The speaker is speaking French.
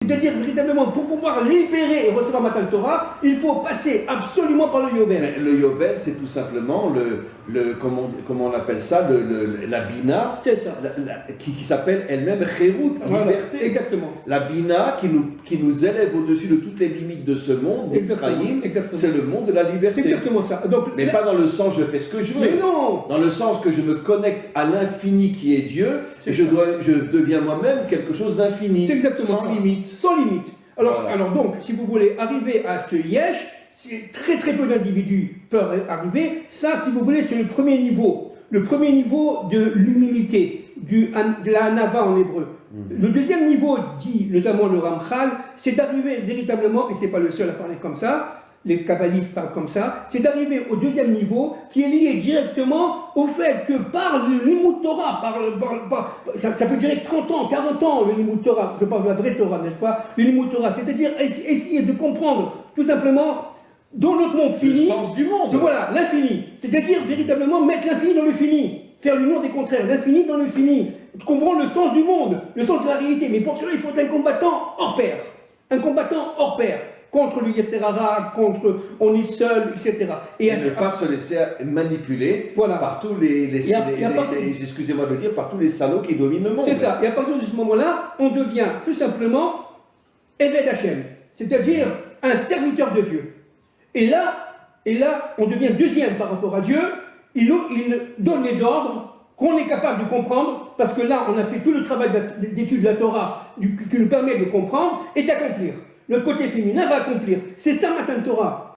C'est-à-dire, véritablement, pour pouvoir libérer et recevoir Matan Torah, il faut passer absolument par le Yovel. Le Yovel, c'est tout simplement comment on appelle ça, la Bina, c'est ça. Qui s'appelle elle-même Chérout, liberté. Exactement. La Bina qui nous élève au-dessus de toutes les limites de ce monde, Mitzrayim, c'est le monde de la liberté. C'est exactement ça. Donc, mais pas dans le sens je fais ce que je veux. Mais non. Dans le sens que je me connecte à l'infini qui est Dieu, et je deviens moi-même quelque chose d'infini. C'est exactement sans ça. limite. Sans limite. Alors, voilà. alors donc, si vous voulez arriver à ce yesh, c'est très très peu d'individus peuvent arriver. Ça, si vous voulez, c'est le premier niveau. Le premier niveau de l'humilité, de la hanava en hébreu. Le deuxième niveau, dit notamment le Ramchal, c'est d'arriver véritablement, et c'est pas le seul à parler comme ça, les kabbalistes parlent comme ça, c'est d'arriver au deuxième niveau qui est lié directement au fait que par le Limud Torah, ça peut durer 30 ans, 40 ans le Limud Torah, je parle de la vraie Torah, n'est-ce pas? Le Limud Torah, c'est-à-dire essayer de comprendre tout simplement dans notre monde fini, le sens du monde. Voilà, l'infini, c'est-à-dire véritablement mettre l'infini dans le fini, faire l'union des contraires, l'infini dans le fini, comprendre le sens du monde, le sens de la réalité, mais pour cela il faut être un combattant hors pair, un combattant hors pair. Contre le Yetzer Hara, contre on est seul, etc. Et ne pas se laisser manipuler par tous excusez-moi de le dire, par tous les salauds qui dominent le monde. C'est ça. Et à partir de ce moment-là, on devient tout simplement Eved Hashem, c'est-à-dire un serviteur de Dieu. Et là, on devient deuxième par rapport à Dieu. Il donne les ordres qu'on est capable de comprendre, parce que là, on a fait tout le travail d'étude de la Torah qui nous permet de comprendre et d'accomplir. Le côté féminin va accomplir. C'est ça, Matan Torah.